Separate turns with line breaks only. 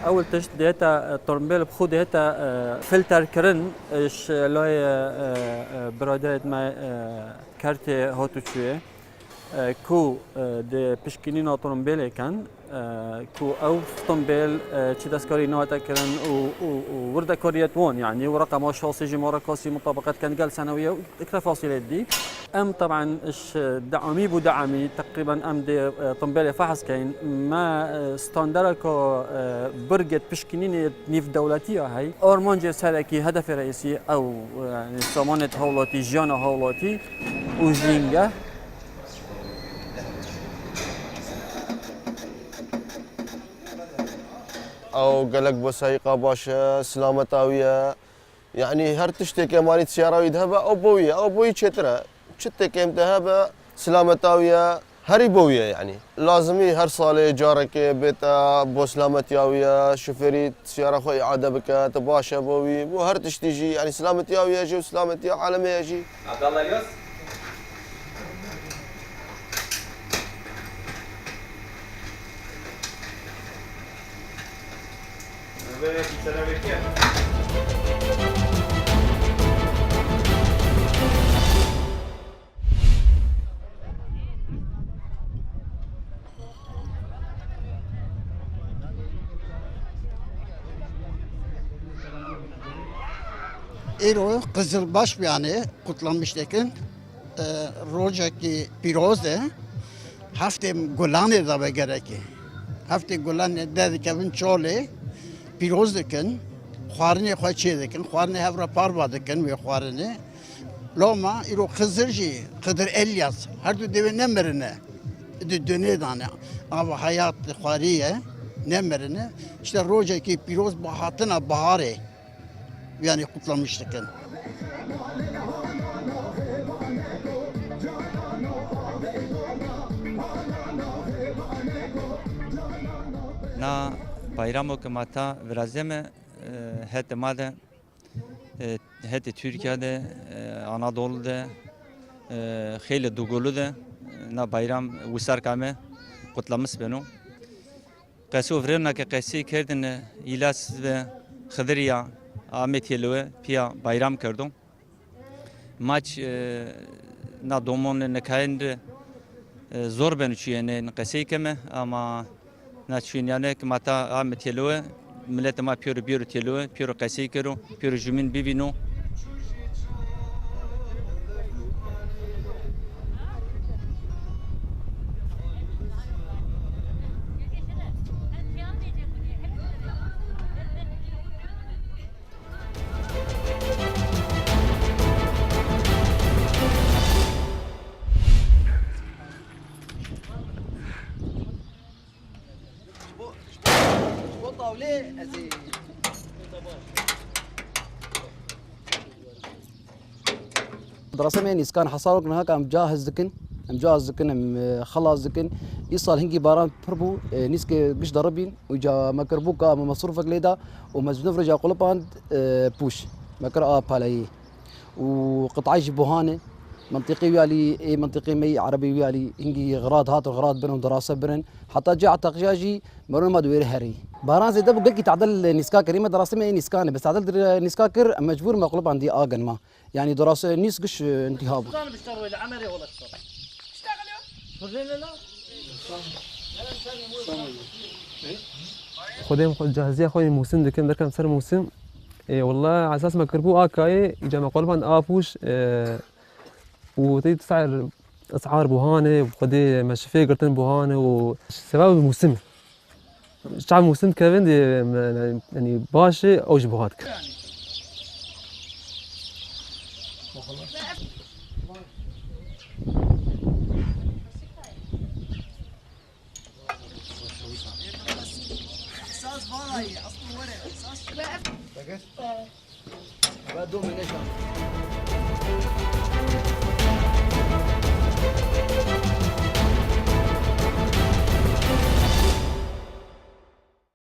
اول تشت ديتا طرمبيل بخو ديتا فلتر كرن اش لاي برادرت ما كارتي هوتو تشوي كو دي بشكينينا طرمبيل كان كو او طرمبيل تشي داسكاري نوتا كرن ووردا كورياتون يعني ورقم وشاصي جي مراكاسي مطابقات كان قال سنويه اكثر فاصلات دي ام طبعا اش دعمي بو دعمي تقريبا ام دي طنبله فحص كاين ما ستاندركو برجت بشكنين نيف دولتيه هاي اورمونجي سالكي هدف رئيسي او يعني سامانه هولاتي جانا هولاتي وجينجا
او قلق بسيقه باشا سلامه طاويه يعني هر تشتكي مالي سياره يذهب او بويه تشترى شتك امتهابه سلامه طاويه هري بويه يعني لازمي هر صاله جارك بيتا بو سلامه ياويه شوفيري سياره خوي عاده بك تباشا بوي وهر تشتيجي يعني سلامه ياويه جي وسلامه يا عالميه جي
عبد الله اليوس
ایرو قزلباش بیانه kutlanmıştı. Rojaki pirozde hafte Golane da be gereki. Hafte Golane dedi kevin çole piroz dikin. Xwarine xwaçe dikin. Xwarine hevra parva dikin ve xwarine. Loma iro Kızılcı, Kıdır Elyas. Her du deve nemerine. Döne dane. Ama hayat xwariye nemerine. İşte rojaki piroz bahatına bahare. Yani kutlamıştık.
Na bayramı kımata vrazeme hetemade hete Türkiye'de Anadolu'da xeyli dugulu'da na bayram wisar kame kutlamış beno. Qesu vrena ke qesi kerdin ilas ve Xidriya Ahmet Yelo'ya piya bayram kırdım. Maç na domon ne kayındı zor ben uçuyene qesi keme ama na çuynane ki mata Ahmet Yelo'ya millet ma piyoro Yelo'ya piyoro qesi kero piyoro jumin bibino.
دراسة مين إسكان حصارك نهاك أم جاهز ذكن أم جاهز ذكن أم خلاص ذكن يصل هنجي باران بربو نيسك قش ضربين وجا مكربوكا مصروفك ليدا ومزنوف رجع قلبان بوش مكر بالاي وقطعي بوهانة منطقي ويالي اي منطقي مي عربي ويالي هنجي غراض هات وغراض بينهم دراسة بينن حتى جاء تقجاجي مرون ما دوير هري باران زي ده بقى تعدل نسكا كريمة دراسة مي نسكان بس تعدل نسكا كر مجبور ما قلب عندي آجن ما يعني دراسة نسقش انتهاب
كان بيشتغلوا إلى عملي ولا اشتغل لا
خودم خود جاهزية خوي موسم دكان دركم سر موسم والله على أساس ما كربو آكاي جامع قلبان آفوش وتيجي تسعر أسعار بوهانة وخدي مشفية قرتن بوهانة وسبب الموسم الشعب موسم كمان يعني باشا أو جبهاتك
بدو من